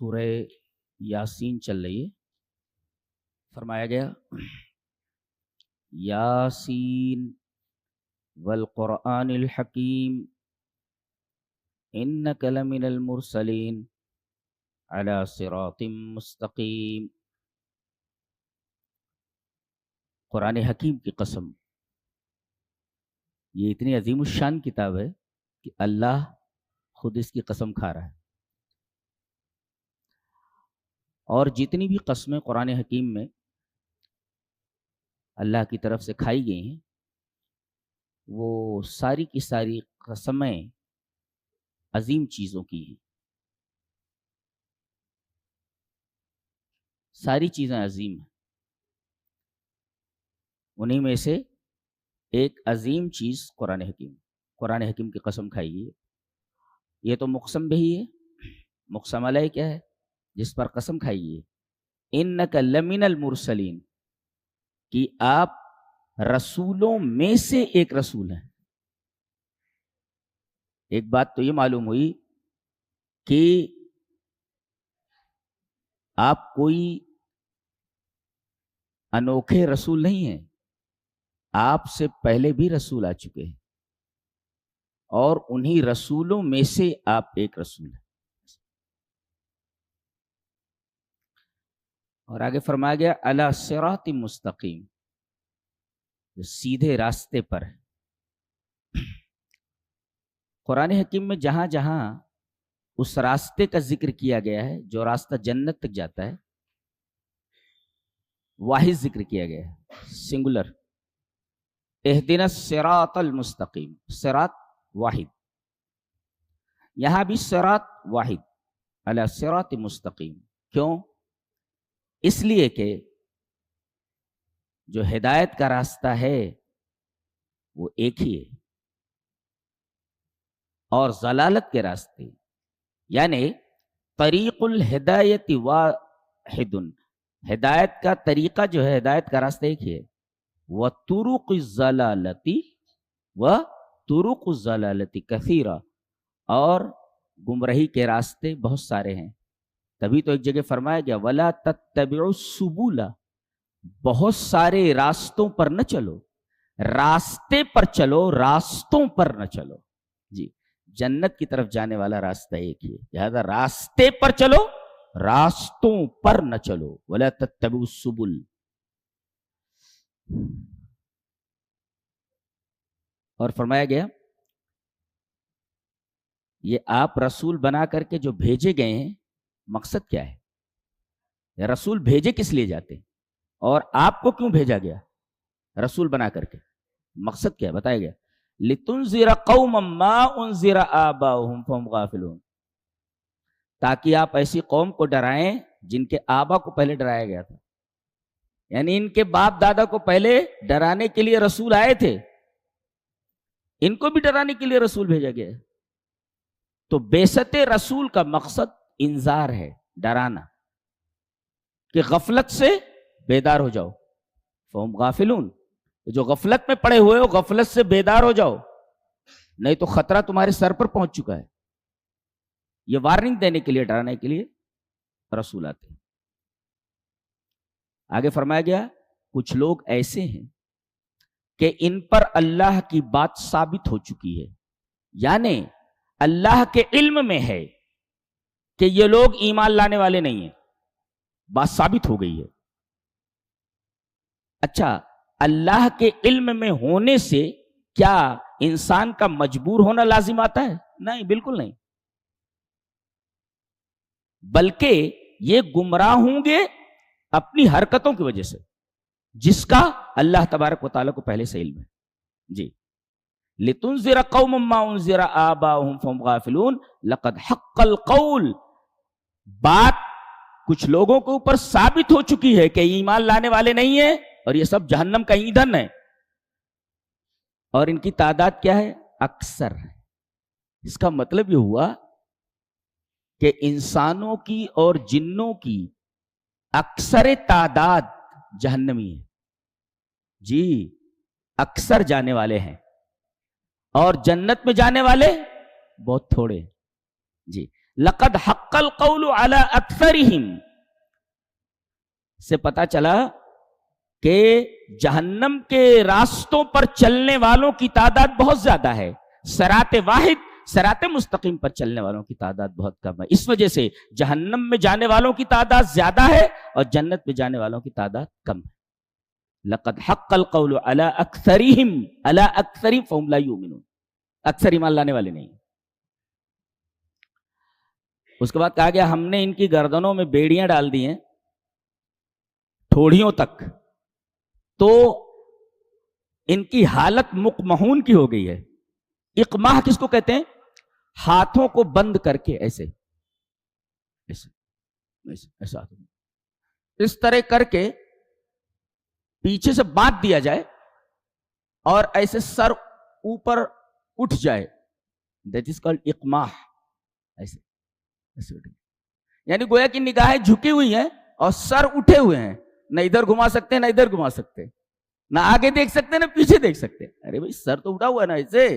سورہ یاسین چل رہی ہے. فرمایا گیا یاسین والقرآن الحکیم انک لمن المرسلین علی صراط مستقیم. قرآن حکیم کی قسم، یہ اتنی عظیم الشان کتاب ہے کہ اللہ خود اس کی قسم کھا رہا ہے. اور جتنی بھی قسمیں قرآن حکیم میں اللہ کی طرف سے کھائی گئی ہیں وہ ساری کی ساری قسمیں عظیم چیزوں کی ہیں. ساری چیزیں عظیم ہیں. انہی میں سے ایک عظیم چیز قرآن حکیم. قرآن حکیم کی قسم کھائی گئی. یہ تو مقسم بھی ہے. مقسم علیہ کیا ہے؟ جس پر قسم کھائی گئی. انک لمن المرسلین، کہ آپ رسولوں میں سے ایک رسول ہیں. ایک بات تو یہ معلوم ہوئی کہ آپ کوئی انوکھے رسول نہیں ہیں. آپ سے پہلے بھی رسول آ چکے ہیں اور انہی رسولوں میں سے آپ ایک رسول ہیں. اور آگے فرمایا گیا علی صراط مستقیم، جو سیدھے راستے پر ہے. قرآن حکیم میں جہاں جہاں اس راستے کا ذکر کیا گیا ہے جو راستہ جنت تک جاتا ہے، واحد ذکر کیا گیا ہے، سنگولر. اہدنا الصراط المستقیم، صراط واحد. یہاں بھی صراط واحد، علی صراط مستقیم. کیوں؟ اس لیے کہ جو ہدایت کا راستہ ہے وہ ایک ہی ہے، اور ضلالت کے راستے یعنی طریق الہدایت واحد، ہدایت کا طریقہ جو ہے، ہدایت کا راستہ ایک ہی ہے. وطرق الضلالت وطرق الضلالت کثیرہ، اور گمراہی کے راستے بہت سارے ہیں. تبھی تو ایک جگہ فرمایا گیا ولا تتبعوا السبل، بہت سارے راستوں پر نہ چلو، راستے پر چلو، راستوں پر نہ چلو. جی، جنت کی طرف جانے والا راستہ ایک ہی ہے، لہذا راستے پر چلو، راستوں پر نہ چلو. ولا تتبعوا السبل. اور فرمایا گیا یہ آپ رسول بنا کر کے جو بھیجے گئے ہیں، مقصد کیا ہے؟ رسول بھیجے کس لیے جاتے ہیں اور آپ کو کیوں بھیجا گیا رسول بنا کر کے؟ مقصد کیا ہے بتایا گیا لِتُنذِرَ قَوْمًا مَا أُنذِرَ آبَاؤُهُمْ فَهُمْ غَافِلُونَ، تاکہ آپ ایسی قوم کو ڈرائیں جن کے آبا کو پہلے ڈرایا گیا تھا. یعنی ان کے باپ دادا کو پہلے ڈرانے کے لیے رسول آئے تھے، ان کو بھی ڈرانے کے لیے رسول بھیجا گیا ہے. تو بعثت رسول کا مقصد انذار ہے، ڈرانا، کہ غفلت سے بیدار ہو جاؤ. فہم غافلون، جو غفلت میں پڑے ہوئے ہو غفلت سے بیدار ہو جاؤ، نہیں تو خطرہ تمہارے سر پر پہنچ چکا ہے. یہ وارننگ دینے کے لیے، ڈرانے کے لیے رسول آتے ہیں. آگے فرمایا گیا کچھ لوگ ایسے ہیں کہ ان پر اللہ کی بات ثابت ہو چکی ہے، یعنی اللہ کے علم میں ہے کہ یہ لوگ ایمان لانے والے نہیں ہیں، بات ثابت ہو گئی ہے. اچھا، اللہ کے علم میں ہونے سے کیا انسان کا مجبور ہونا لازم آتا ہے؟ نہیں، بالکل نہیں. بلکہ یہ گمراہ ہوں گے اپنی حرکتوں کی وجہ سے، جس کا اللہ تبارک و تعالیٰ کو پہلے سے علم ہے. جی، لِتُنذِرَ قَوْمًا مَا أُنذِرَ آبَاؤُهُمْ فَهُمْ غَافِلُونَ لَقَدْ حَقَّ الْقَوْلُ، بات کچھ لوگوں کے اوپر ثابت ہو چکی ہے کہ ایمان لانے والے نہیں ہیں اور یہ سب جہنم کا ایندھن ہے. اور ان کی تعداد کیا ہے؟ اکثر. اس کا مطلب یہ ہوا کہ انسانوں کی اور جنوں کی اکثر تعداد جہنمی ہے. جی، اکثر جانے والے ہیں اور جنت میں جانے والے بہت تھوڑے. جی، لقد حق القول علی اکثرہم سے پتا چلا کہ جہنم کے راستوں پر چلنے والوں کی تعداد بہت زیادہ ہے، صراط واحد صراط مستقیم پر چلنے والوں کی تعداد بہت کم ہے. اس وجہ سے جہنم میں جانے والوں کی تعداد زیادہ ہے اور جنت میں جانے والوں کی تعداد کم ہے. لقد حق القول علی اکثرہم علی اکثرہم فہم لا یؤمنون، اکثر ایمان لانے والے نہیں. اس کے بعد کہا گیا ہم نے ان کی گردنوں میں بیڑیاں ڈال دی ہیں تھوڑیوں تک، تو ان کی حالت مقمحون کی ہو گئی ہے. اقماح کس کو کہتے ہیں؟ ہاتھوں کو بند کر کے ایسے ایسا اس طرح کر کے پیچھے سے باندھ دیا جائے اور ایسے سر اوپر اٹھ جائے، دیٹ از کالڈ اقماح. ایسے یعنی گویا کی نگاہیں جھکی ہوئی ہیں اور سر اٹھے ہوئے ہیں، نہ ادھر گھما سکتے نہ ادھر گھما سکتے، نہ آگے دیکھ سکتے نہ پیچھے دیکھ سکتے. ارے بھائی سر تو اٹھا ہوا ہے نا ایسے،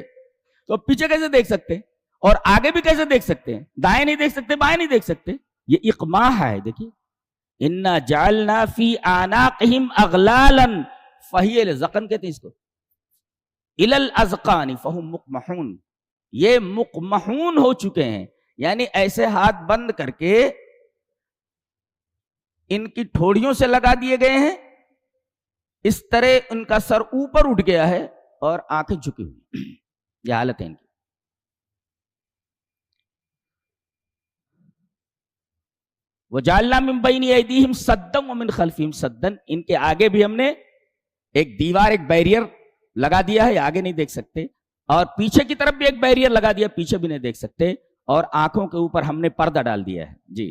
تو پیچھے کیسے دیکھ سکتے اور آگے بھی کیسے دیکھ سکتے ہیں؟ دائیں نہیں دیکھ سکتے بائیں نہیں دیکھ سکتے. یہ اقماح ہے. دیکھیے انا جعلنا فی اعناقہم اغلالا فہی الذقن کہتے ہیں اس کو، الی الاذقان فہم مقمحون. یہ مقمحون ہو چکے ہیں، یعنی ایسے ہاتھ بند کر کے ان کی ٹھوڑیوں سے لگا دیے گئے ہیں، اس طرح ان کا سر اوپر اٹھ گیا ہے اور آنکھیں جھکی ہوئی. یہ حالت ہے ان کی. وَجَعَلْنَا مِن بَيْنِ أَيْدِيهِمْ سَدًّا وَمِنْ خَلْفِهِمْ سَدًّا. ان کے آگے بھی ہم نے ایک دیوار ایک بیریئر لگا دیا ہے، آگے نہیں دیکھ سکتے، اور پیچھے کی طرف بھی ایک بیریئر لگا دیا، پیچھے بھی نہیں دیکھ سکتے، اور آنکھوں کے اوپر ہم نے پردہ ڈال دیا ہے. جی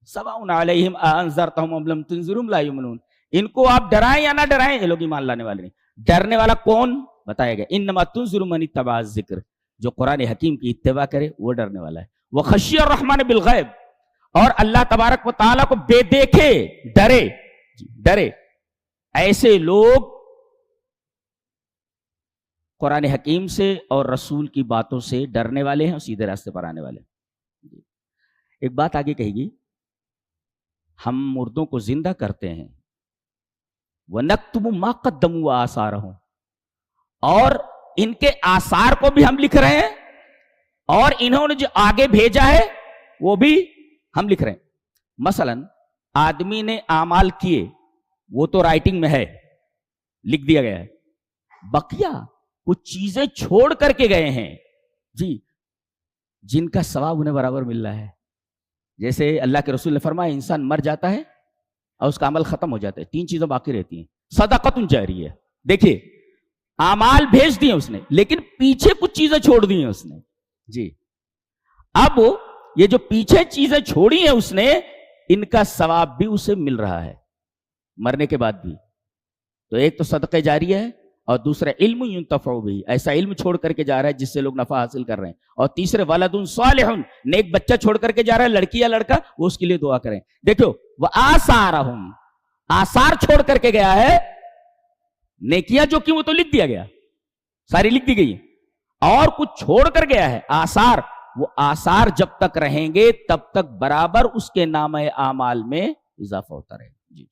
سواء علیہم اانذرتہم ام لم تنذرہم لا یؤمنون. ان کو آپ ڈرائیں یا نہ ڈرائیں یہ لوگ ایمان لانے والے نہیں. ڈرنے والا کون بتایا گیا؟ انما تنذر من اتبع الذکر، جو قرآن حکیم کی اتباع کرے وہ ڈرنے والا ہے. وخشی الرحمن بالغیب، اور اللہ تبارک و تعالیٰ کو بے دیکھے ڈرے. ایسے لوگ قرآن حکیم سے اور رسول کی باتوں سے ڈرنے والے ہیں اور سیدھے راستے پر آنے والے ہیں. ایک بات آگے کہے گی، ہم مردوں کو زندہ کرتے ہیں، وَنَكْتُبُ مَا قَدَّمُوا وَآثَارَهُمْ، اور ان کے آثار کو بھی ہم لکھ رہے ہیں اور انہوں نے جو آگے بھیجا ہے وہ بھی ہم لکھ رہے ہیں. مثلا آدمی نے اعمال کیے، وہ تو رائٹنگ میں ہے، لکھ دیا گیا ہے. بقیہ کچھ چیزیں چھوڑ کر کے گئے ہیں جی، جن کا ثواب انہیں برابر مل رہا ہے. جیسے اللہ کے رسول نے فرمایا انسان مر جاتا ہے اور اس کا عمل ختم ہو جاتا ہے، 3 چیزیں باقی رہتی ہیں. صدقۃ جاریہ، دیکھیے اعمال بھیج دیے اس نے لیکن پیچھے کچھ چیزیں چھوڑ دی ہیں اس نے جی. اب یہ جو پیچھے چیزیں چھوڑی ہیں اس نے، ان کا ثواب بھی اسے مل رہا ہے مرنے کے بعد بھی. تو ایک تو صدقہ جاریہ ہے، اور دوسرا علم ينتفع به، ایسا علم چھوڑ کر کے جا رہا ہے جس سے لوگ نفع حاصل کر رہے ہیں. اور تیسرے ولد صالح، نیک بچہ چھوڑ کر کے جا رہا ہے، لڑکی یا لڑکا، وہ اس کے لیے دعا کریں. دیکھو وآثارہم، آثار چھوڑ کر کے گیا ہے. نیکیاں جو کی وہ تو لکھ دیا گیا، ساری لکھ دی گئی، اور کچھ چھوڑ کر گیا ہے آثار. وہ آثار جب تک رہیں گے تب تک برابر اس کے نامہ اعمال میں اضافہ ہوتا رہے گا. جی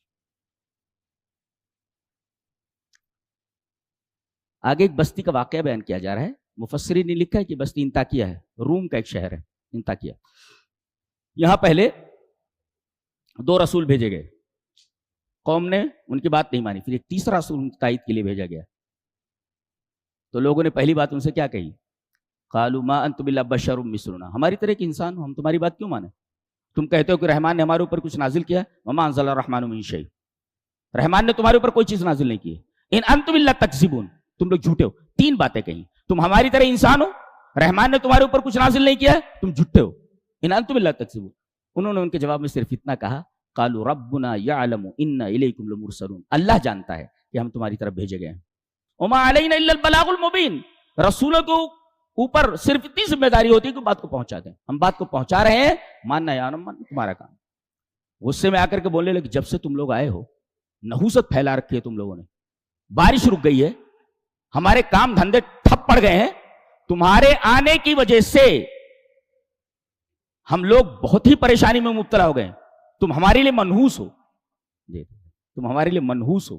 آگے ایک بستی کا واقعہ بیان کیا جا رہا ہے. مفسرین نے لکھا ہے کہ بستی انطاکیہ ہے، روم کا ایک شہر ہے انطاکیہ. یہاں پہلے 2 رسول بھیجے گئے، قوم نے ان کی بات نہیں مانی. پھر ایک تیسرا رسول ان کی تائید کے لیے بھیجا گیا. تو لوگوں نے پہلی بات ان سے کیا کہی؟ قالوا ما انتم الا بشر مثلنا، ہماری طرح کے انسان ہو، ہم تمہاری بات کیوں مانیں؟ تم کہتے ہو کہ رحمان نے ہمارے اوپر کچھ نازل کیا، وما انزل الرحمن من شیء، رحمان نے تمہارے اوپر کوئی چیز نازل نہیں کی. ان انتم الا تکذبون، تم لوگ جھوٹے ہو. 3 باتیں کہیں، تم ہماری طرح انسان ہو، رحمان نے تمہارے اوپر کچھ نازل نہیں کیا ہے، تم جھوٹے ہو. ان انتم الا تکذبون. انہوں نے ان کے جواب میں صرف اتنا کہا، قالوا ربنا يعلم انا الیکم لمرسلون، اللہ جانتا ہے کہ ہم تمہاری طرف بھیجے گئے ہیں. وما علینا الا البلاغ المبین، رسولوں کو اوپر صرف اتنی ذمہ داری ہوتی ہے کہ بات کو پہنچا دیں. ہم بات کو پہنچا رہے ہیں، ماننا یا نہ ماننا تمہارا کام. غصے میں آ کر کے بولنے لگے جب سے تم لوگ آئے ہو نحوست پھیلا رکھی ہے تم لوگوں نے، بارش رک گئی ہے، ہمارے کام دھندے ٹھپ پڑ گئے ہیں، تمہارے آنے کی وجہ سے ہم لوگ بہت ہی پریشانی میں مبتلا ہو گئے، تم ہمارے لیے منحوس ہو، تم ہمارے لیے منحوس ہو.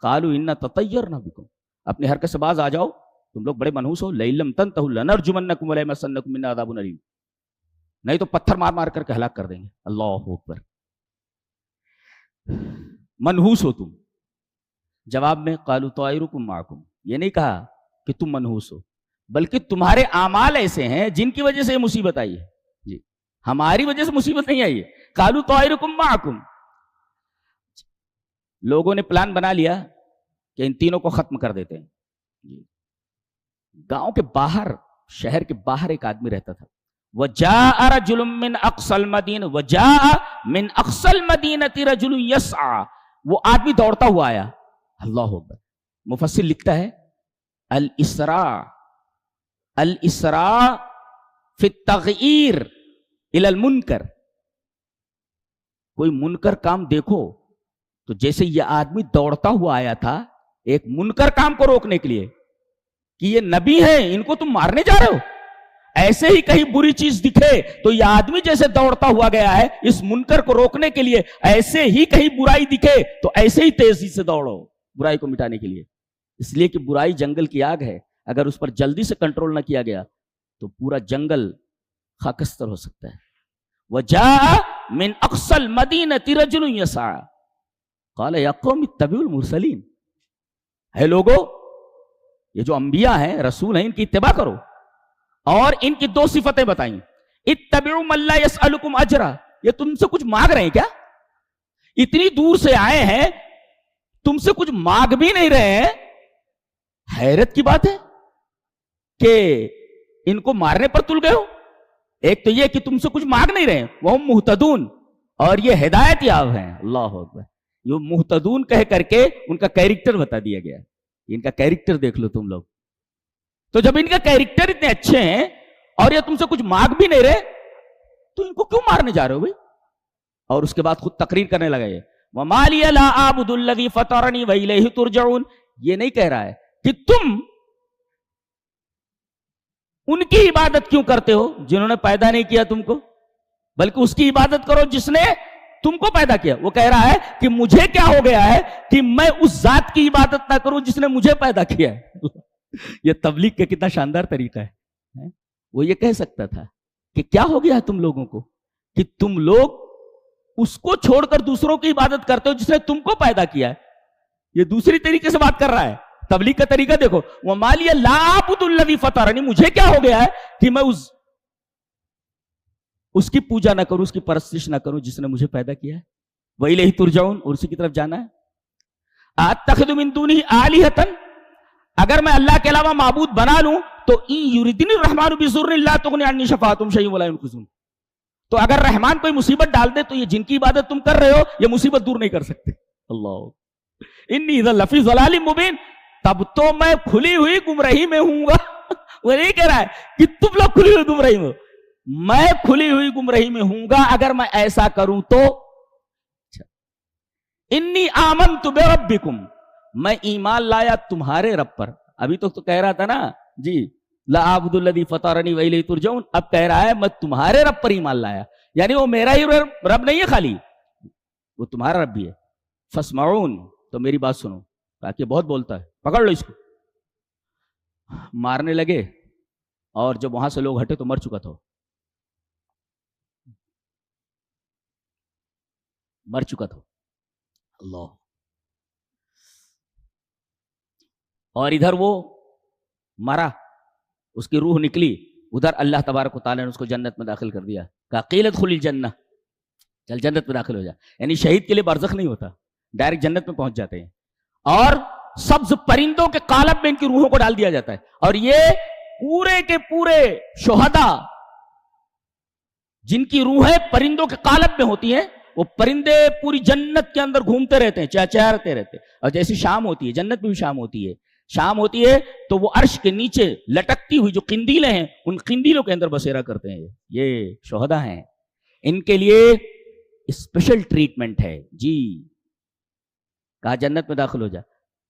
قالوا انا تطیرنا بکم، اپنی حرکت سے باز آ جاؤ، تم لوگ بڑے منحوس ہو. لئن لم تنتہوا لنرجمنکم وليمسنکم منا عذاب الیم، نہیں تو پتھر مار مار کر کے ہلاک کر دیں گے. اللہ اکبر. منحوس ہو تم. جواب میں قالوا طائرکم معکم، یہ نہیں کہا کہ تم منحوس ہو، بلکہ تمہارے اعمال ایسے ہیں جن کی وجہ سے یہ مصیبت آئی ہے. جی، ہماری وجہ سے مصیبت نہیں آئی ہے. قالوا طائرکم معکم. لوگوں نے پلان بنا لیا کہ ان تینوں کو ختم کر دیتے ہیں. گاؤں کے باہر، شہر کے باہر ایک آدمی رہتا تھا. وَجَاءَ رَجُلٌ مِّنْ أَقْصَى الْمَدِينَةِ وَجَاءَ مِنْ أَقْصَى الْمَدِينَةِ رَجُلٌ يَسْعَىٰ، وہ آدمی دوڑتا ہوا آیا. اللہ اکبر. مفسر لکھتا ہے الاسراء فی التغییر الی المنکر. کوئی منکر کام دیکھو تو جیسے یہ آدمی دوڑتا ہوا آیا تھا ایک منکر کام کو روکنے کے لیے کہ یہ نبی ہیں، ان کو تم مارنے جا رہے ہو، ایسے ہی کہیں بری چیز دکھے تو یہ آدمی جیسے دوڑتا ہوا گیا ہے اس منکر کو روکنے کے لیے، ایسے ہی کہیں برائی دکھے تو ایسے ہی تیزی سے دوڑو برائی کو مٹانے کے لیے. اس لیے کہ برائی جنگل کی آگ ہے، اگر اس پر جلدی سے کنٹرول نہ کیا گیا تو پورا جنگل خاکستر ہو سکتا ہے. وَجَاءَ مِنْ أَقْصَى الْمَدِينَةِ رَجُلٌ يَسْعَىٰ قَالَ يَا قَوْمِ اتَّبِعُوا الْمُرْسَلِينَ. ہے لوگو، یہ جو انبیاء ہیں، رسول ہیں، ان کی اتباع کرو. اور ان کی دو صفتیں بتائیں. اتبعوا من لا يسألكم اجرا، یہ تم سے کچھ مانگ رہے ہیں کیا؟ اتنی دور سے آئے ہیں، تم سے کچھ مانگ بھی نہیں رہے ہیں. حیرت کی بات ہے کہ ان کو مارنے پر تل گئے ہو. ایک تو یہ کہ تم سے کچھ مانگ نہیں رہے ہیں، وہ مہتدون، اور یہ ہدایت یاب ہیں. اللہ اکبر. یہ مہتدون کہہ کر کے ان کا کیریکٹر بتا دیا گیا. ان کا کیریکٹر دیکھ لو تم لوگ. تو جب ان کا کیریکٹر اتنے اچھے ہیں اور یہ تم سے کچھ مانگ بھی نہیں رہے تو ان کو کیوں مارنے جا رہے ہو بھائی؟ اور اس کے بعد خود تقریر کرنے لگا یہ وَمَا لِيَ لَا أَعْبُدُ الَّذِي فَطَرَنِي وَإِلَيْهِ تُرْجَعُونَ. یہ نہیں کہہ رہا ہے کہ تم ان کی عبادت کیوں کرتے ہو جنہوں نے پیدا نہیں کیا تم کو، بلکہ اس کی عبادت کرو جس نے تم کو پیدا کیا. وہ کہہ رہا ہے کہ مجھے کیا ہو گیا ہے کہ میں اس ذات کی عبادت نہ کروں جس نے مجھے پیدا کیا ہے. یہ تبلیغ کا کتنا شاندار طریقہ ہے. وہ یہ کہہ سکتا تھا کہ کیا ہو گیا تم لوگوں کو کہ تم لوگ اس کو چھوڑ کر دوسروں کی عبادت کرتے ہو جس نے تم کو پیدا کیا ہے. یہ دوسری طریقے سے بات کر رہا ہے. تبلیغ کا طریقہ دیکھو. وَمَا لِيَ لَا أَعْبُدُ الَّذِي فَطَرَنِي، مجھے کیا ہو گیا ہے کہ میں اس کی پوجا نہ کروں، اس کی پرستش نہ کروں جس نے مجھے پیدا کیا ہے. وَإِلَيْهِ تُرْجَعُونَ، اور اسی کی طرف جانا ہے. أَتَّخِذُ مِن دُونِهِ آلِهَةً، اگر میں اللہ کے علاوہ معبود بنا لوں تو ان یریدنی الرحمن بضر لا تغنی عنی شفاعتهم شیئا ولا ينقذون، تو اگر رحمان کوئی مصیبت ڈال دے تو یہ جن کی عبادت تم کر رہے ہو یہ مصیبت دور نہیں کر سکتے. اللہ انی اذا لفی ضلال مبین، تب تو میں کھلی ہوئی گمراہی میں ہوں گا. وہ نہیں کہہ رہا ہے کہ تم لوگ کھلی ہوئی گمراہی میں، میں کھلی ہوئی گمراہی میں ہوں گا اگر میں ایسا کروں تو. انی آمنت بربکم، میں ایمان لایا تمہارے رب پر. ابھی تو کہہ رہا تھا نا جی لا اعبد الذی فطرنی والیہ ترجعون، اب کہہ رہا ہے میں تمہارے رب پر ایمان لایا. یعنی وہ میرا ہی رب نہیں ہے خالی، وہ تمہارا رب بھی ہے. فاسمعون، تو میری بات سنو. تاکہ بہت بولتا ہے، پکڑ لو اس کو. مارنے لگے اور جب وہاں سے لوگ ہٹے تو مر چکا تھا، مر چکا تھا. اللہ. اور ادھر وہ مرا، اس کی روح نکلی، ادھر اللہ تبارک و تعالیٰ نے اس کو جنت میں داخل کر دیا. کہا قیل ادخل الجنہ، چل جنت میں داخل ہو جا. یعنی شہید کے لیے برزخ نہیں ہوتا، ڈائریکٹ جنت میں پہنچ جاتے ہیں. اور سبز پرندوں کے قالب میں ان کی روحوں کو ڈال دیا جاتا ہے. اور یہ پورے کے پورے شہداء جن کی روحیں پرندوں کے قالب میں ہوتی ہیں، وہ پرندے پوری جنت کے اندر گھومتے رہتے ہیں، چہچہاتے رہتے ہیں. اور جیسی شام ہوتی ہے، جنت میں بھی شام ہوتی ہے، شام ہوتی ہے تو وہ عرش کے نیچے لٹکتی ہوئی جو قندیلیں ہیں ان قندیلوں کے اندر بسیرا کرتے ہیں. یہ شہداء ہیں، ان کے لیے اسپیشل ٹریٹمنٹ ہے. جی کہا جنت میں داخل ہو جا.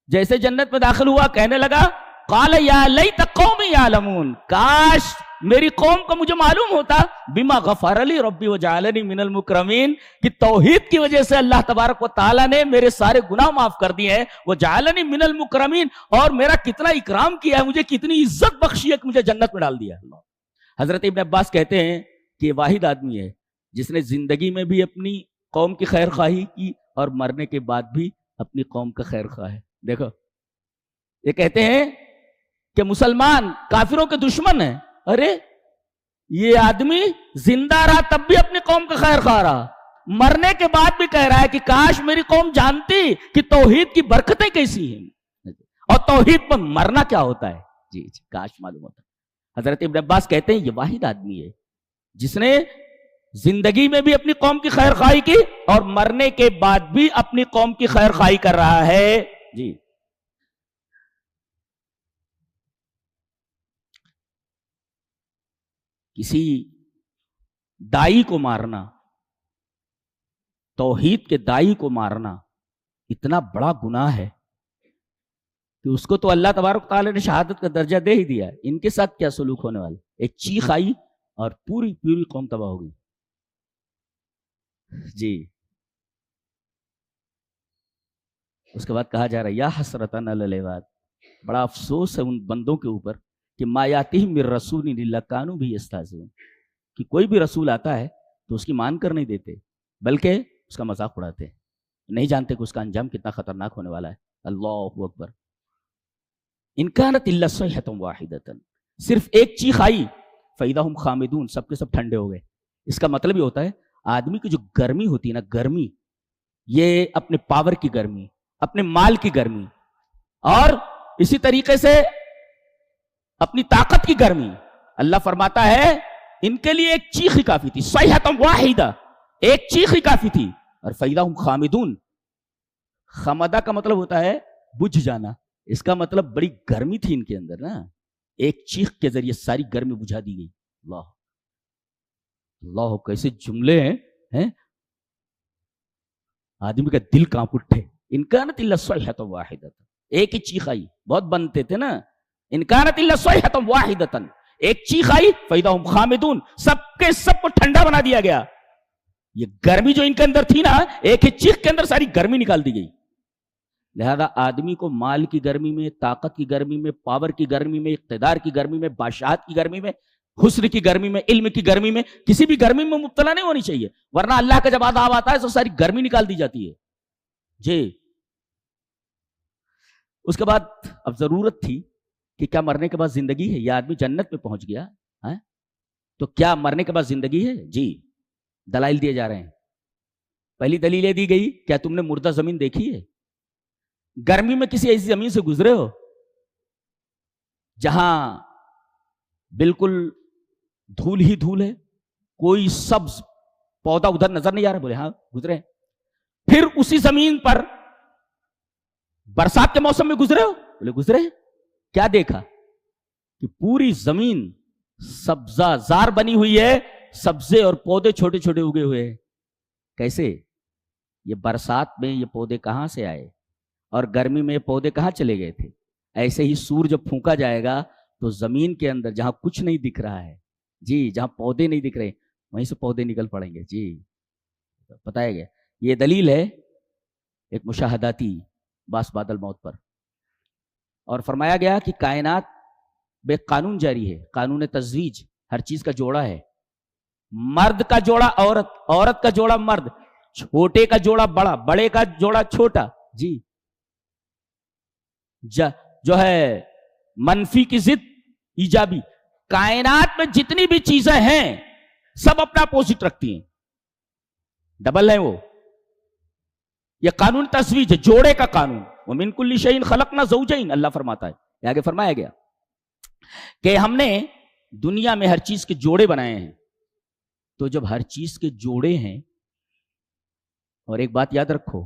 جیسے جنت میں داخل ہوا کہنے لگا قال یا لیت قومی یعلمون، کاش میری قوم کو مجھے معلوم ہوتا، بما غفر لی ربی وجعلنی من المکرمین، کہ توحید کی وجہ سے اللہ تبارک و تعالیٰ نے میرے سارے گناہ معاف کر دیے ہیں، وجعلنی من المکرمین، اور میرا کتنا اکرام کیا ہے، مجھے کتنی عزت بخشی ہے کہ مجھے جنت میں ڈال دیا۔ حضرت ابن عباس کہتے ہیں کہ یہ واحد آدمی ہے جس نے زندگی میں بھی اپنی قوم کی خیر خواہی کی اور مرنے کے بعد بھی اپنی قوم کا خیر خواہ ہے۔ دیکھو یہ کہتے ہیں کہ مسلمان کافروں کے دشمن ہیں، ارے یہ آدمی زندہ رہا تب بھی اپنی قوم کا خیر خواہ رہا، مرنے کے بعد بھی کہہ رہا ہے کہ کاش میری قوم جانتی کہ توحید کی برکتیں کیسی ہیں اور توحید پر مرنا کیا ہوتا ہے، جی کاش معلوم ہوتا۔ حضرت ابن عباس کہتے ہیں یہ واحد آدمی ہے جس نے زندگی میں بھی اپنی قوم کی خیر خواہی کی اور مرنے کے بعد بھی اپنی قوم کی خیر خواہی کر رہا ہے، جی۔ کسی دائی کو مارنا، توحید کے دائی کو مارنا اتنا بڑا گناہ ہے کہ اس کو تو اللہ تبارک تعالیٰ نے شہادت کا درجہ دے ہی دیا۔ ان کے ساتھ کیا سلوک ہونے والا؟ ایک چیخ آئی اور پوری قوم تباہ ہو گئی، جی۔ اس کے بعد کہا جا رہا ہے یا حسرتن علی العباد، بڑا افسوس ہے ان بندوں کے اوپر کہ ما یاتیہم من رسول الا کانوا بہ یستہزئون، کہ کوئی بھی رسول آتا ہے تو اس کی مان کر نہیں دیتے بلکہ اس کا مذاق اڑاتے ہیں، نہیں جانتے کہ اس کا انجام کتنا خطرناک ہونے والا ہے۔ اللہ اکبر۔ ان کانت الا صیحۃ واحدۃ، صرف ایک چیخ آئی فاذا ہم خامدون، سب کے سب ٹھنڈے ہو گئے۔ اس کا مطلب یہ ہوتا ہے آدمی کی جو گرمی ہوتی ہے نا، گرمی، یہ اپنے پاور کی گرمی، اپنے مال کی گرمی، اور اسی طریقے سے اپنی طاقت کی گرمی، اللہ فرماتا ہے ان کے لیے ایک چیخ ہی کافی تھی، صیحۃ واحدہ، ایک چیخ ہی کافی تھی، اور فاذا ہم خامدون، خمدہ کا مطلب ہوتا ہے بجھ جانا، اس کا مطلب بڑی گرمی تھی ان کے اندر نا، ایک چیخ کے ذریعے ساری گرمی بجھا دی گئی۔ اللہ اللہ، کیسے جملے ہیں، آدمی کا دل کانپ اٹھے۔ ان کانت الا صیحۃ واحدۃ، ایک ہی چیخ آئی، بہت بنتے تھے نا، ان کانت الا صیحۃ واحدۃ، ایک چیخ آئی فاذا ہم خامدون، سب کے سب کو ٹھنڈا بنا دیا گیا۔ یہ گرمی جو ان کے اندر تھی نا، ایک ہی چیخ کے اندر ساری گرمی نکال دی گئی۔ لہذا آدمی کو مال کی گرمی میں، طاقت کی گرمی میں، پاور کی گرمی میں، اقتدار کی گرمی میں، بادشاہت کی گرمی میں، حسن کی گرمی میں، علم کی گرمی میں، کسی بھی گرمی میں مبتلا نہیں ہونی چاہیے، ورنہ اللہ کا جب عذاب آتا ہے تو ساری گرمی نکال دی جاتی ہے، جی۔ اس کے بعد اب ضرورت تھی کہ کیا مرنے کے بعد زندگی ہے؟ یہ آدمی جنت میں پہنچ گیا تو کیا مرنے کے بعد زندگی ہے؟ جی، دلائل دیے جا رہے ہیں۔ پہلی دلیل یہ دی گئی، کیا تم نے مردہ زمین دیکھی ہے؟ گرمی میں کسی ایسی زمین سے گزرے ہو جہاں بالکل دھول ہی دھول ہے، کوئی سبز پودا ادھر نظر نہیں آ رہا؟ بولے ہاں گزرے۔ پھر اسی زمین پر برسات کے موسم میں گزرے ہو؟ بولے گزرے۔ کیا دیکھا؟ کہ پوری زمین سبزہ زار بنی ہوئی ہے، سبزے اور پودے چھوٹے چھوٹے اگے ہوئے ہیں۔ کیسے؟ یہ برسات میں یہ پودے کہاں سے آئے اور گرمی میں یہ پودے کہاں چلے گئے تھے؟ ایسے ہی سور جب پھونکا جائے گا تو زمین کے اندر جہاں کچھ نہیں دکھ رہا ہے، جی، جہاں پودے نہیں دکھ رہے وہیں سے پودے نکل پڑیں گے، جی، بتایا گیا۔ یہ دلیل ہے ایک مشاہداتی باس بعد الموت پر، اور فرمایا گیا کہ کائنات بے قانون جاری ہے، قانون تزویج، ہر چیز کا جوڑا ہے، مرد کا جوڑا عورت، عورت کا جوڑا مرد، چھوٹے کا جوڑا بڑا، بڑے کا جوڑا چھوٹا، جی۔ جو ہے منفی کی ضد ایجابی، کائنات میں جتنی بھی چیزیں ہیں سب اپنا اپوزٹ رکھتی ہیں، ڈبل ہے وہ۔ یہ قانون تزویج ہے، جوڑے کا قانون۔ وَمِن كُلِّ شَيْءٍ خَلَقْنَا زَوْجَيْنِ، اللہ فرماتا ہے، یہ آگے فرمایا گیا کہ ہم نے دنیا میں ہر چیز کے جوڑے بنائے ہیں۔ تو جب ہر چیز کے جوڑے ہیں، اور ایک بات یاد رکھو،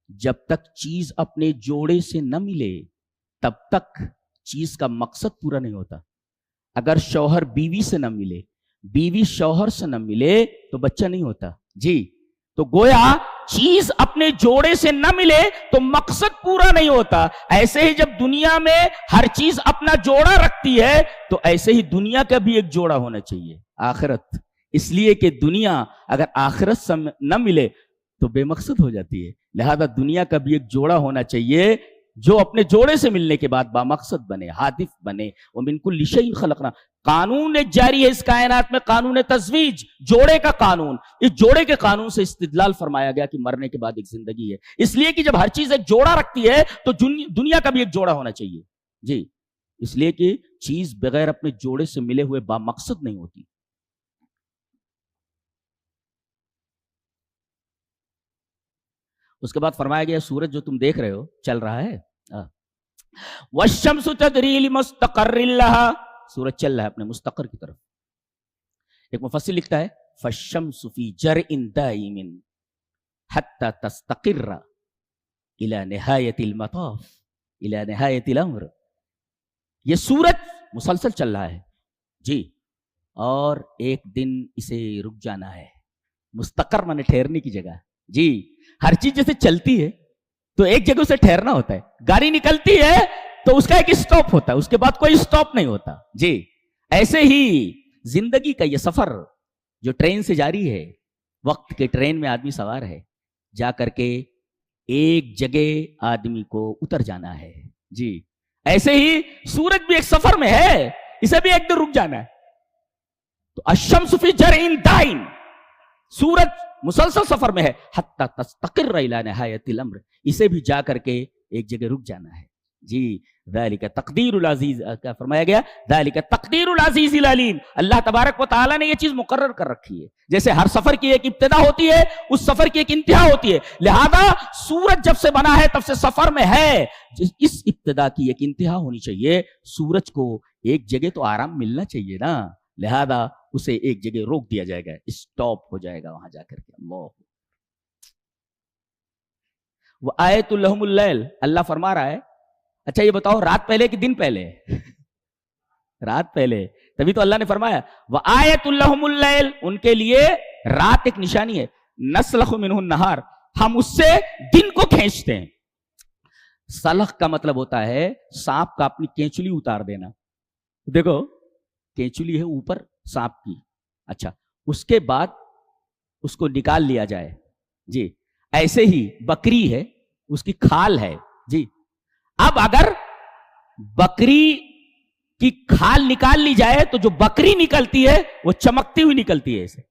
جب تک چیز اپنے جوڑے سے نہ ملے تب تک چیز کا مقصد پورا نہیں ہوتا۔ اگر شوہر بیوی سے نہ ملے، بیوی شوہر سے نہ ملے تو بچہ نہیں ہوتا، جی۔ تو گویا چیز اپنے جوڑے سے نہ ملے تو مقصد پورا نہیں ہوتا. ایسے ہی جب دنیا میں ہر چیز اپنا جوڑا رکھتی ہے تو ایسے ہی دنیا کا بھی ایک جوڑا ہونا چاہیے, آخرت. اس لیے کہ دنیا اگر آخرت سے نہ ملے تو بے مقصد ہو جاتی ہے. لہذا دنیا کا بھی ایک جوڑا ہونا چاہیے جو اپنے جوڑے سے ملنے کے بعد بامقصد بنے, ہادف بنے. وَمِن كُلِّ شَيْءٍ خَلَقْنَا, قانون ایک جاری ہے اس کائنات میں, قانون تزویج, جوڑے کا قانون. اس جوڑے کے قانون سے استدلال فرمایا گیا کہ مرنے کے بعد ایک زندگی ہے. اس لیے کہ جب ہر چیز ایک جوڑا رکھتی ہے تو دنیا کا بھی ایک جوڑا ہونا چاہیے. جی, اس لیے کہ چیز بغیر اپنے جوڑے سے ملے ہوئے بامقصد نہیں ہوتی. اس کے بعد فرمایا گیا سورج جو تم دیکھ رہے ہو چل رہا ہے, وَالشَّمْسُ تَجْرِي لِمُسْتَقَرٍّ لَهَا, سورج چل رہا ہے اپنے مستقر کی طرف. ایک مفسر لکھتا ہے فَالشَّمْسُ فِي جَرْءٍ دَائِمٍ حَتَّى تَسْتَقِرَّ إِلَى نِهَايَةِ الْمَطَافِ إِلَى نِهَايَةِ الْأَمْرِ. یہ سورج مسلسل چل رہا ہے جی, اور ایک دن اسے رک جانا ہے. مستقر مانے ٹھہرنے کی جگہ جی. ہر چیز جیسے چلتی ہے تو ایک جگہ سے ٹھہرنا ہوتا ہے. گاڑی نکلتی ہے تو اس کا ایک اسٹاپ ہوتا ہے, اس کے بعد کوئی اسٹاپ نہیں ہوتا جی. ایسے ہی زندگی کا یہ سفر جو ٹرین سے جاری ہے, وقت کے ٹرین میں آدمی سوار ہے, جا کر کے ایک جگہ آدمی کو اتر جانا ہے جی. ایسے ہی سورج بھی ایک سفر میں ہے, اسے بھی ایک دن رک جانا ہے. تو الشمس فی جرء دائم, سورج مسلسل سفر میں ہے. حتی تستقر الی نہایت الامر, اسے بھی جا کر کے ایک جگہ رک جانا ہے جی. ذالک تقدیر العزیز, کیا فرمایا گیا, ذالک تقدیر العزیز العلیم. اللہ تبارک و تعالیٰ نے یہ چیز مقرر کر رکھی ہے. جیسے ہر سفر کی ایک ابتدا ہوتی ہے, اس سفر کی ایک انتہا ہوتی ہے. لہذا سورج جب سے بنا ہے تب سے سفر میں ہے, اس ابتدا کی ایک انتہا ہونی چاہیے. سورج کو ایک جگہ تو آرام ملنا چاہیے نا, لہذا اسے ایک جگہ روک دیا جائے گا, اسٹاپ ہو جائے گا وہاں جا کر کے. اللہ وآیت لہم اللیل, اللہ فرما رہا ہے اچھا یہ بتاؤ رات پہلے کہ دن پہلے؟ رات پہلے, تبھی تو اللہ نے فرمایا وآیت لہم اللیل, ان کے لیے رات ایک نشانی ہے. نسلخ منہ النہار, ہم اس سے دن کو کھینچتے ہیں. سلخ کا مطلب ہوتا ہے سانپ کا اپنی کینچلی اتار دینا. دیکھو کینچلی ہے اوپر سانپ کی, اچھا اس کے بعد اس کو نکال لیا جائے جی. ایسے ہی بکری ہے, اس کی کھال ہے جی. اب اگر بکری کی کھال نکال لی جائے تو جو بکری نکلتی ہے وہ چمکتی ہوئی نکلتی ہے, ایسے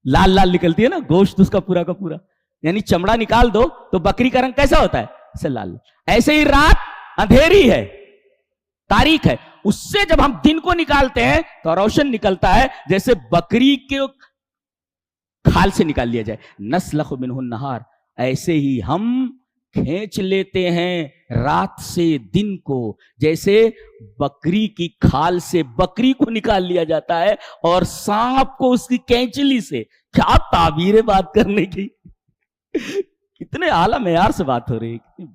لال لال نکلتی ہے نا, گوشت اس کا کا پورا, یعنی چمڑا نکال دو تو بکری کا رنگ کیسا ہوتا ہے, ایسے لال. ایسے ہی رات اندھیری ہے, تاریک ہے, اس سے جب ہم دن کو نکالتے ہیں تو روشن نکلتا ہے, جیسے بکری کے کھال سے نکال لیا جائے. نسلخ منہ النہار, ایسے ہی ہم کھینچ لیتے ہیں رات سے دن کو, جیسے بکری کی کھال سے بکری کو نکال لیا جاتا ہے اور سانپ کو اس کی کینچلی سے. کیا تعبیر بات کرنے کی, کتنے اعلیٰ معیار سے بات ہو رہی ہے,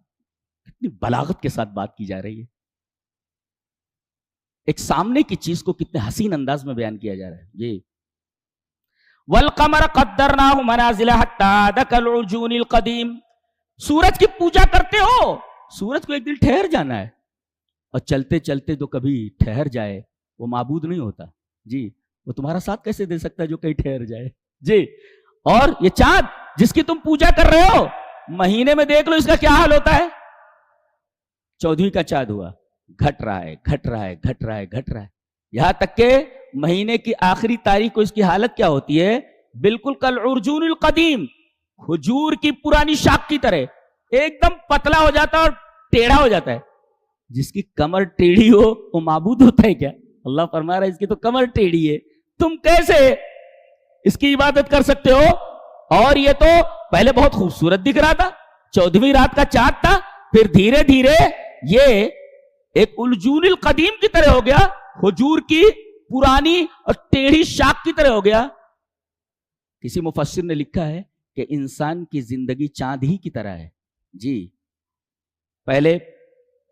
کتنی بلاغت کے ساتھ بات کی جا رہی ہے. ایک سامنے کی چیز کو کتنے حسین انداز میں بیان کیا جا رہا ہے جی. وَالْقَمَرَ قَدَّرْنَاهُ مَنَازِلَ حَتَّى عَادَ كَالْعُرْجُونِ الْقَدِيمِ. سورج کی پوجا کرتے ہو, سورج کو ایک دن ٹھہر جانا ہے, اور چلتے چلتے تو کبھی ٹھہر جائے وہ معبود نہیں ہوتا جی. وہ تمہارا ساتھ کیسے دے سکتا ہے جو کہیں ٹھہر جائے جی. اور یہ چاند جس کی تم پوجا کر رہے ہو, مہینے میں دیکھ لو اس کا کیا حال ہوتا ہے. 14ویں کا چاند ہوا, گھٹ رہا ہے, گھٹ رہا ہے, گھٹ رہا ہے, گھٹ رہا ہے, یہاں تک کہ مہینے کی آخری تاریخ کو اس کی حالت کیا ہوتی ہے, بالکل کالعرجون القدیم, کھجور کی پرانی شاخ کی طرح ایک دم پتلا ہو جاتا ہے اور ٹیڑھا ہو جاتا ہے. جس کی کمر ٹیڑھی ہو وہ معبود ہوتا ہے کیا؟ اللہ فرما رہا ہے اس کی تو کمر ٹیڑھی ہے, تم کیسے اس کی عبادت کر سکتے ہو؟ اور یہ تو پہلے بہت خوبصورت دکھ رہا تھا, 14ویں رات کا چاند تھا, پھر دھیرے دھیرے یہ ایک الجون القدیم کی طرح ہو گیا, کھجور کی پرانی اور ٹیڑھی شاخ کی طرح ہو گیا. کسی مفسر نے لکھا ہے کہ انسان کی زندگی چاند ہی کی طرح ہے جی. پہلے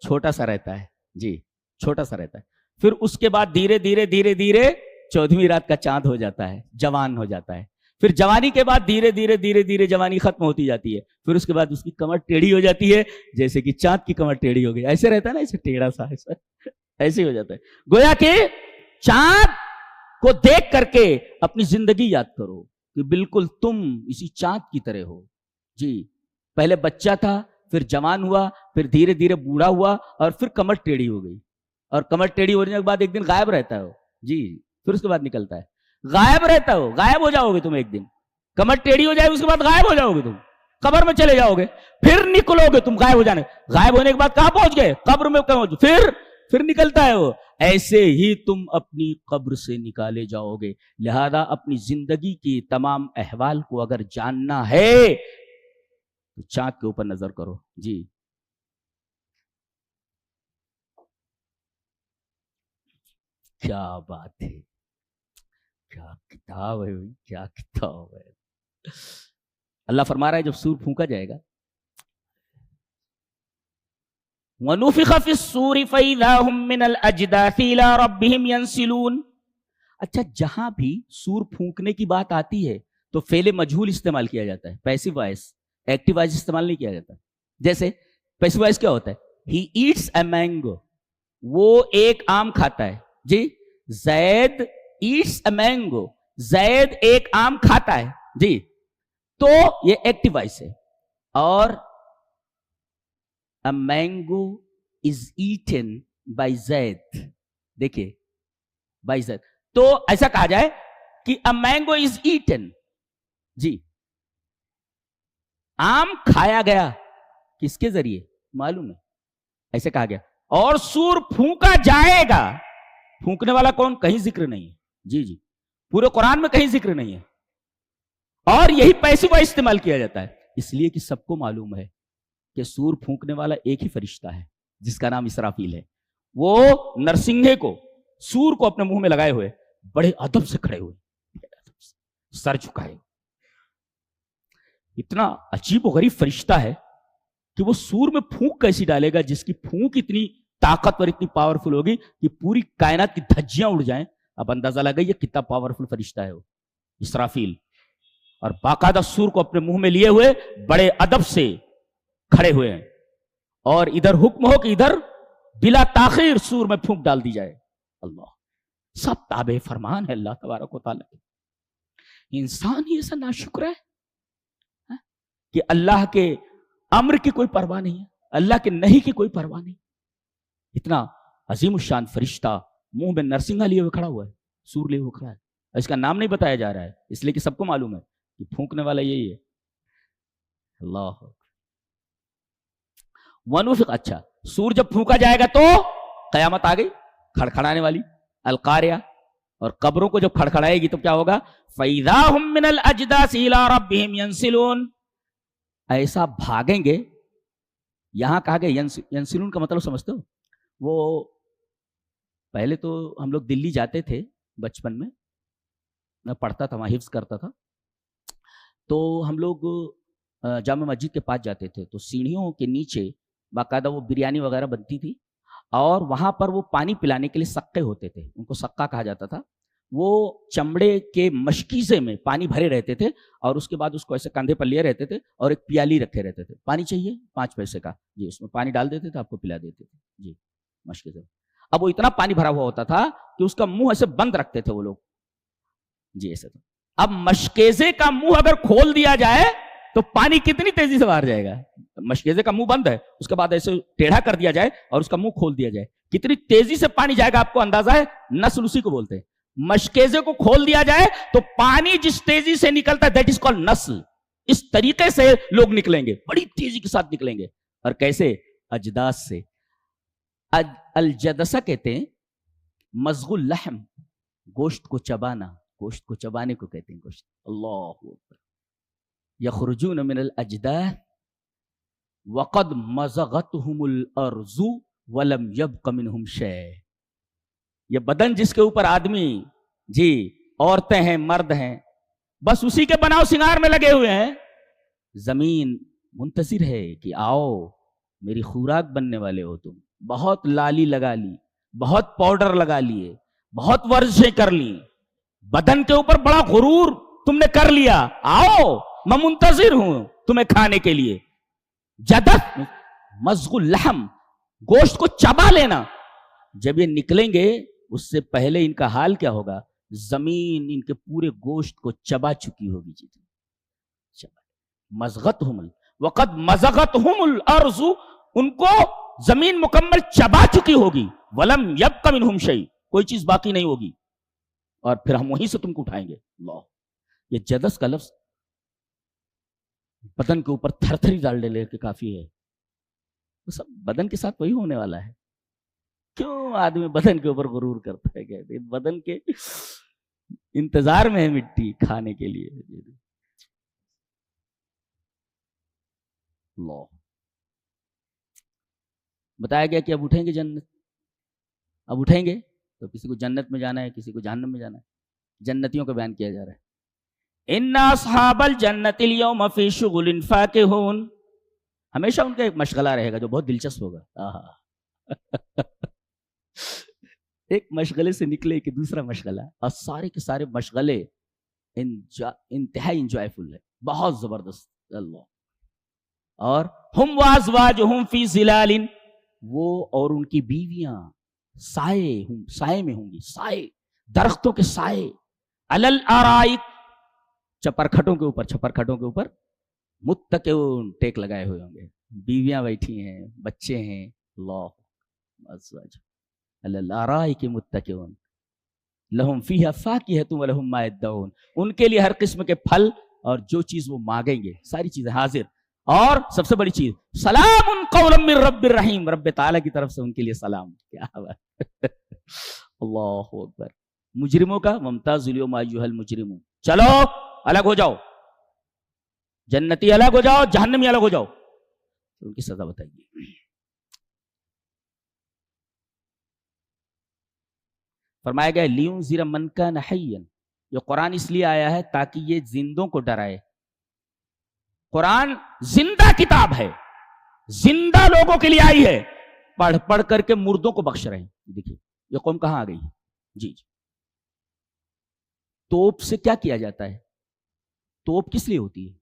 چھوٹا سا رہتا ہے جی, چھوٹا سا رہتا ہے, پھر اس کے بعد دھیرے دھیرے دھیرے دھیرے 14ویں رات کا چاند ہو جاتا ہے, جوان ہو جاتا ہے, پھر جوانی کے بعد دھیرے دھیرے دھیرے دھیرے جوانی ختم ہوتی جاتی ہے، پھر اس کے بعد اس کی کمر ٹیڑھی ہو جاتی ہے، جیسے کہ چاند کی کمر ٹیڑھی ہو گئی، ایسے رہتا ہے نا، ایسے ٹیڑھا سا ایسے ہی ہو جاتا ہے. گویا کہ چاند کو دیکھ کر کے اپنی زندگی یاد کرو کہ بالکل تم اسی چاند کی طرح ہو. جی، پہلے بچہ تھا، پھر جوان ہوا، پھر دھیرے دھیرے بوڑھا ہوا، اور پھر کمر ٹیڑھی ہو گئی، اور کمر ٹیڑھی ہونے کے بعد ایک دن غائب رہتا ہے. جی، پھر اس کے بعد نکلتا ہے. غائب رہتا ہو، غائب ہو جاؤ گے تم ایک دن، کمر ٹیڑھی ہو جائے اس کے بعد غائب ہو جاؤ گے، تم قبر میں چلے جاؤ گے، پھر نکلو گے تم غائب ہو جانے، غائب ہونے کے بعد کہاں پہنچ گئے؟ قبر میں پہنچ، پھر نکلتا ہے وہ. ایسے ہی تم اپنی قبر سے نکالے جاؤ گے. لہذا اپنی زندگی کی تمام احوال کو اگر جاننا ہے تو چاند کے اوپر نظر کرو. جی، کیا بات ہے، کیا کتاب ہے، کیا کتاب ہے. اللہ فرما رہا ہے جب سور پھونکا جائے گا، وَنُفِخَ فِي الصُّورِ فَإِذَا هُم مِّنَ الْأَجْدَاثِ إِلَىٰ رَبِّهِمْ يَنْسِلُونَ. اچھا، جہاں بھی سور پھونکنے کی بات آتی ہے تو فعل مجہول استعمال کیا جاتا ہے، پیسو وائس، ایکٹیو وائس استعمال نہیں کیا جاتا. جیسے پیسو وائس کیا ہوتا ہے؟ ہی ایٹس اے مینگو، وہ ایک آم کھاتا ہے. جی، زید ایٹس اے مینگو، زید ایک آم کھاتا ہے. جی، تو یہ ایکٹیو وائس ہے. اور a mango is eaten by Zaid، دیکھیے by Zaid، تو ایسا کہا جائے کہ a mango is eaten. جی، آم کھایا گیا کس کے ذریعے معلوم ہے، ایسے کہا گیا. اور سور پھونکا جائے گا، پھونکنے والا کون؟ کہیں ذکر نہیں ہے. جی جی، پورے قرآن میں کہیں ذکر نہیں ہے. اور یہی پیسو استعمال کیا جاتا ہے اس لیے کہ سب کو معلوم ہے کہ سور پھونکنے والا ایک ہی فرشتہ ہے جس کا نام اسرافیل ہے. وہ نرسنگھے کو، سور کو اپنے منہ میں لگائے ہوئے بڑے ادب سے کھڑے ہوئے، سر جھکائے. اتنا عجیب و غریب فرشتہ ہے کہ وہ سور میں پھونک کیسی ڈالے گا جس کی پھونک اتنی طاقتور، اتنی پاورفل ہوگی کہ پوری کائنات کی دھجیاں اڑ جائیں. اب اندازہ لگائیے کتنا پاورفل فرشتہ ہے وہ اسرافیل. اور باقاعدہ سور کو اپنے منہ میں لیے ہوئے بڑے ادب سے کھڑے ہوئے ہیں، اور ادھر حکم ہو کہ ادھر بلا تاخیر سور میں پھونک ڈال دی جائے. اللہ، سب تابع فرمان ہے اللہ تبارک و تعالیٰ. انسان ہی ایسا ناشکر ہے کہ اللہ کے امر کی کوئی پرواہ نہیں ہے، اللہ کے نہیں کی کوئی پرواہ نہیں. اتنا عظیم الشان فرشتہ منہ میں نرسنگھا لیے ہوئے کھڑا ہوا ہے، سور لیے ہوئے کھڑا ہے. اس کا نام نہیں بتایا جا رہا ہے اس لیے کہ سب کو معلوم ہے کہ پھونکنے والا یہی ہے. اللہ ونفخ. اچھا، سور جب پھونکا جائے گا تو قیامت آ گئی کھڑکھڑانے والی، القاریہ. اور قبروں کو جب کھڑکھڑائے گی تو کیا ہوگا؟ فَإِذَا هُم مِّنَ الْأَجْدَاثِ إِلَىٰ رَبِّهِمْ يَنْسِلُونَ. ایسا بھاگیں گے. یہاں کہا گیا ینسلون کا مطلب سمجھتے ہو؟ وہ پہلے تو ہم لوگ دلی جاتے تھے بچپن میں، میں پڑھتا تھا وہاں، حفظ کرتا تھا. تو ہم لوگ جامع مسجد کے پاس جاتے تھے تو سیڑھیوں کے نیچے باقاعدہ وہ بریانی وغیرہ بنتی تھی، اور وہاں پر وہ پانی پلانے کے لیے سقے ہوتے تھے، ان کو سقا کہا جاتا تھا. وہ چمڑے کے مشکیزے میں پانی بھرے رہتے تھے، اور اس کے بعد اس کو ایسے کندھے پر لیے رہتے تھے، اور ایک پیالی رکھے رہتے تھے. پانی چاہیے 5 پیسے کا، جی، اس میں پانی ڈال دیتے تھے، آپ کو پلا دیتے تھے. جی، مشکیزے. اب وہ اتنا پانی بھرا ہوا ہوتا تھا کہ اس کا منہ ایسے بند رکھتے تھے وہ لوگ. جی، ایسے تھا. اب مشکیزے کا منہ اگر کھول دیا جائے تو پانی کتنی تیزی سے باہر جائے گا. مشکیزے کا منہ بند ہے، اس کے بعد ایسے ٹیڑھا کر دیا جائے اور اس کا منہ کھول دیا جائے، کتنی تیزی سے پانی جائے گا آپ کو اندازہ ہے؟ نسل اسی کو بولتے ہیں. مشکیزے کو کھول دیا جائے تو پانی جس تیزی سے نکلتا ہے دیٹ از کالڈ نسل. اس طریقے سے لوگ نکلیں گے، بڑی تیزی کے ساتھ نکلیں گے. اور کیسے؟ اجداث سے. الجدسہ کہتے ہیں مضغ اللحم، گوشت کو چبانا، گوشت کو چبانے کو کہتے ہیں گوشت. اللہ اکبر. یخرجون من الاجداث وقد مزغتهم الارض ولم يبق منهم شيء. یہ بدن جس کے اوپر آدمی، جی، عورتیں ہیں، مرد ہیں، بس اسی کے بناؤ سنگار میں لگے ہوئے ہیں. زمین منتظر ہے کہ آؤ میری خوراک بننے والے ہو تم. بہت لالی لگا لی، بہت پاؤڈر لگا لیے، بہت ورزشیں کر لی، بدن کے اوپر بڑا غرور تم نے کر لیا, آؤ میں منتظر ہوں تمہیں کھانے کے لیے. جدت مزغ اللحم, گوشت کو چبا لینا. جب یہ نکلیں گے اس سے پہلے ان کا حال کیا ہوگا؟ زمین ان کے پورے گوشت کو چبا چکی ہوگی. مزغتہم وقد مزغتہم الارض, ان کو زمین مکمل چبا چکی ہوگی. ولم یبق منہم شیء, کوئی چیز باقی نہیں ہوگی, اور پھر ہم وہیں سے تم کو اٹھائیں گے. اللہ, یہ جدس کا لفظ بدن کے اوپر تھر تھری ڈال لے کے کافی ہے. سب بدن کے ساتھ وہی ہونے والا ہے. کیوں آدمی بدن کے اوپر غرور کرتا ہے؟ کہتے ہیں بدن کے انتظار میں ہے مٹی کھانے کے لیے. اللہ, بتایا گیا کہ اب اٹھیں گے جنت. اب اٹھیں گے تو کسی کو جنت میں جانا ہے, کسی کو جہنم میں جانا ہے. جنتیوں کا بیان کیا جا رہا ہے. ان اصحاب الجنت اليوم فی شغل فاکہون, ہمیشہ ان کا ایک مشغلہ رہے گا جو بہت دلچسپ ہوگا. ایک مشغلے سے نکلے کہ دوسرا مشغلہ, اور سارے کے سارے مشغلے انتہائی انجوائے فل ہے, بہت زبردست. اللہ, اور ہم وازواجہم فی ظلال, وہ اور ان کی بیویاں سائے میں ہوں گی, سائے درختوں کے سائے. علی الارائک, چھپر کھٹوں کے اوپر متکئون, ٹیک لگائے ہوئے ہوں گے. بیویاں بیٹھی ہیں, بچے ہیں. اللہ, ازواج علی الارائک متکئون لہم فیہا فاکہۃ ولہم ما یدعون, ان کے لیے ہر قسم کے پھل اور جو چیز وہ مانگیں گے ساری چیزیں حاضر. اور سب سے بڑی چیز, سلام قولا من رب الرحیم, رب تعالیٰ کی طرف سے ان کے لیے سلام. کیا بات, اللہ اکبر. مجرموں کا ممتاز الیوم ایھا المجرمون, چلو الگ ہو جاؤ, جنتی الگ ہو جاؤ, جہنمی الگ ہو جاؤ. ان کی سزا بتائیے. فرمایا گیا لینذر من کان حیا, یہ قرآن اس لیے آیا ہے تاکہ یہ زندوں کو ڈرائے. قرآن زندہ کتاب ہے, زندہ لوگوں کے لیے آئی ہے, پڑھ پڑھ کر کے مردوں کو بخش رہے ہیں. دیکھیے یہ قوم کہاں آ گئی. جی, توپ سے کیا جاتا ہے؟ توپ کس لیے ہوتی ہے؟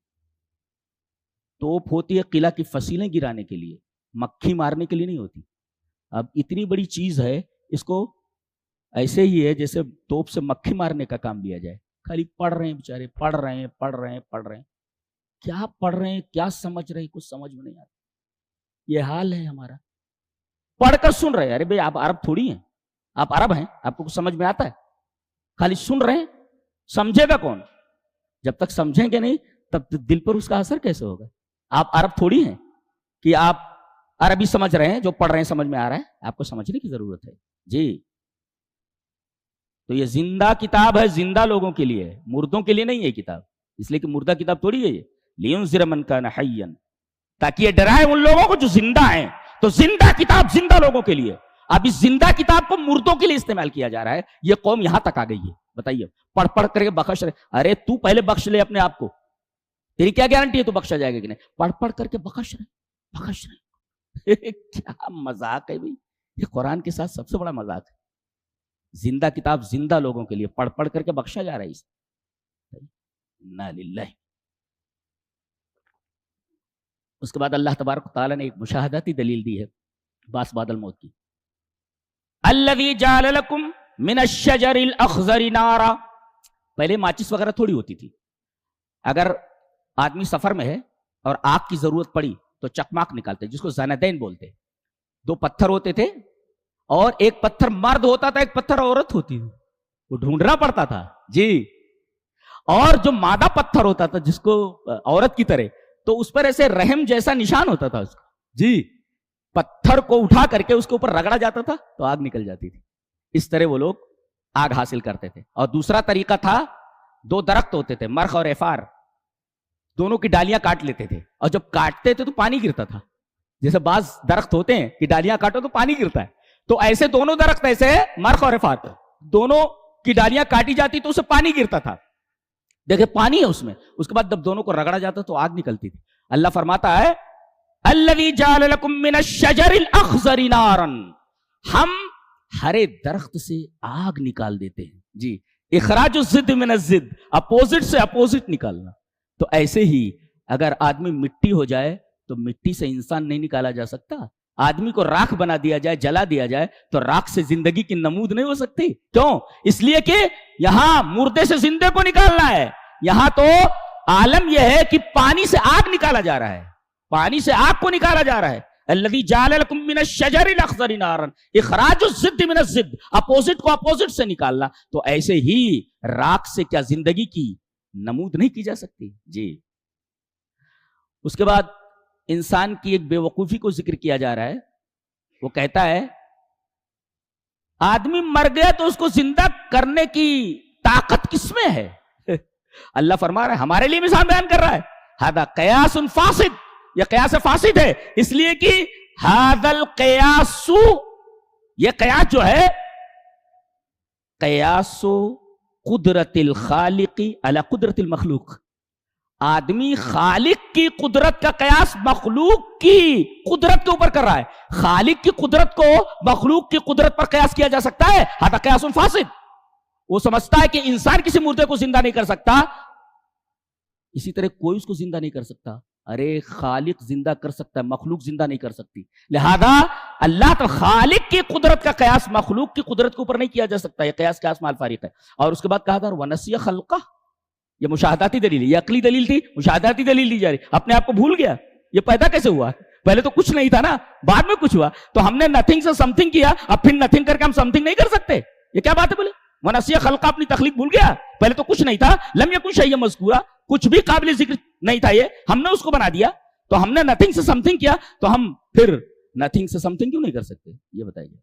توپ ہوتی ہے قلعہ کی فصیلیں گرانے کے لیے, مکھی مارنے کے لیے نہیں ہوتی. اب اتنی بڑی چیز ہے, اس کو ایسے ہی ہے جیسے توپ سے مکھی مارنے کا کام لیا جائے. خالی پڑھ رہے ہیں بیچارے, پڑھ رہے ہیں. کیا پڑھ رہے ہیں, کیا سمجھ رہے ہیں, کچھ سمجھ میں نہیں آتا. یہ حال ہے ہمارا. پڑھ کر سن رہے ہیں. ارے بھائی آپ عرب تھوڑی ہیں, آپ عرب ہیں, آپ کو کچھ سمجھ میں آتا ہے؟ خالی سن رہے ہیں. سمجھے گا کون؟ جب تک سمجھیں گے نہیں تب دل پر اس کا اثر کیسے ہوگا؟ آپ عرب تھوڑی ہیں کہ آپ عربی سمجھ رہے ہیں, جو پڑھ رہے ہیں سمجھ میں آ رہا ہے. آپ کو سمجھنے کی ضرورت ہے. جی, تو یہ زندہ کتاب ہے, زندہ لوگوں کے لیے, مردوں کے لیے نہیں ہے کتاب. اس لیے کہ مردہ کتاب تھوڑی ہے یہ. لینذر من کان حیا, تاکہ یہ ڈرائے ان لوگوں کو جو زندہ ہیں. تو زندہ کتاب زندہ لوگوں کے لیے. اب اس زندہ کتاب کو مردوں کے لیے استعمال کیا جا رہا ہے. یہ قوم یہاں تک آ گئی ہے. بتائیے, پڑھ کر کے بخش رہے. ارے تو پہلے بخش لے اپنے آپ کو, تیری کیا گارنٹی ہے تو بخشا جائے گا کہ نہیں؟ پڑھ کر کے بخش رہے. کیا مذاق ہے بھائی, یہ قرآن کے ساتھ سب سے بڑا مذاق ہے. زندہ کتاب زندہ لوگوں کے لیے, پڑھ کر کے بخشا جا رہا ہے اسے. انا للہ. اس کے بعد اللہ تبارک و تعالیٰ نے ایک مشاہداتی دلیل دی ہے باس بعد الموت کی. الذی جعل لکم من الشجر الاخضر نارا. پہلے ماچس وغیرہ تھوڑی ہوتی تھی. اگر آدمی سفر میں ہے اور آگ کی ضرورت پڑی تو چکماک نکالتے, جس کو زندین بولتے. 2 پتھر ہوتے تھے, اور ایک پتھر مرد ہوتا تھا, ایک پتھر عورت ہوتی تھی. وہ ڈھونڈنا پڑتا تھا. جی, اور جو مادہ پتھر ہوتا تھا جس کو عورت کی طرح, تو اس پر ایسے رحم جیسا نشان ہوتا تھا اس کا. جی, پتھر کو اٹھا کر کے اس کے اوپر رگڑا جاتا تھا تو آگ نکل جاتی تھی. اس طرح وہ لوگ آگ حاصل کرتے تھے. اور دوسرا طریقہ تھا, 2 درخت ہوتے تھے, مرخ اور ایفار, دونوں کی ڈالیاں کاٹ لیتے تھے, اور جب کاٹتے تھے تو پانی گرتا تھا. جیسے بعض درخت ہوتے ہیں کہ ڈالیاں کاٹو تو پانی گرتا ہے, تو ایسے دونوں درخت, ایسے مرخ اور ایفار, دونوں کی ڈالیاں کاٹی جاتی تو اسے پانی گرتا تھا. دیکھیں پانی ہے اس میں. اس کے بعد جب دونوں کو رگڑا جاتا تو آگ نکلتی تھی. اللہ فرماتا ہے الذی جعل لکم من الشجر الاخضر نارا, ہم ہرے درخت سے آگ نکال دیتے ہیں. جی, اخراج الضد من الضد، اپوزٹ سے اپوزٹ نکالنا. تو ایسے ہی اگر آدمی مٹی ہو جائے تو مٹی سے انسان نہیں نکالا جا سکتا. آدمی کو راکھ بنا دیا جائے، جلا دیا جائے تو راکھ سے زندگی کی نمود نہیں ہو سکتی. کیوں؟ اس لیے کہ یہاں مردے سے زندے کو نکالنا ہے. یہاں تو عالم یہ ہے کہ پانی سے آگ نکالا جا رہا ہے، پانی سے آگ کو نکالا جا رہا ہے. الذی جعل لکم من الشجر الاخضر نارا، اخراج الضد من الضد، اپوزٹ کو اپوزٹ سے نکالنا. تو ایسے ہی راکھ سے کیا زندگی کی نمود نہیں کی جا سکتی؟ جی. اس کے بعد انسان کی ایک بے وقوفی کو ذکر کیا جا رہا ہے. وہ کہتا ہے آدمی مر گیا تو اس کو زندہ کرنے کی طاقت کس میں ہے؟ اللہ فرما رہا ہے، ہمارے لیے مثال بیان کر رہا ہے، ھذا قیاس فاسد، یہ قیاس فاسد ہے. اس لیے کہ ھذا القیاس، یہ قیاس جو ہے قیاس قدرت الخالق علی قدرت المخلوق. آدمی خالق کی قدرت کا قیاس مخلوق کی قدرت کے اوپر کر رہا ہے. خالق کی قدرت کو مخلوق کی قدرت پر قیاس کیا جا سکتا ہے؟ ھذا قیاس فاسد. وہ سمجھتا ہے کہ انسان کسی مردے کو زندہ نہیں کر سکتا، اسی طرح کوئی اس کو زندہ نہیں کر سکتا. ارے خالق زندہ کر سکتا ہے، مخلوق زندہ نہیں کر سکتی. لہذا اللہ تو خالق کی قدرت کا قیاس مخلوق کی قدرت کے اوپر نہیں کیا جا سکتا. یہ قیاس مال فارق ہے. اور اس کے بعد کہا تھا ونسی خلقہ، یہ مشاہداتی دلیل، یہ عقلی دلیل تھی، مشاہداتی دلیل دی جا رہی. اپنے آپ کو بھول گیا، یہ پیدا کیسے ہوا؟ پہلے تو کچھ نہیں تھا نا، بعد میں کچھ ہوا. تو ہم نے نتھنگ سے سم تھنگ کیا، اب پھر نتھنگ کر کے ہم سم تھنگ نہیں کر سکتے. یہ کیا بات ہے؟ بولے ونسی خلقہ، اپنی تخلیق بھول گیا. پہلے تو کچھ نہیں تھا، لم یکن شیئا مذکورا، کچھ بھی قابل ذکر نہیں تھا، یہ ہم نے اس کو بنا دیا. تو ہم نے نتھنگ سے سم تھنگ کیا، تو ہم پھر نتھنگ سے سم تھنگ کیوں نہیں کر سکتے؟ یہ بتائیے.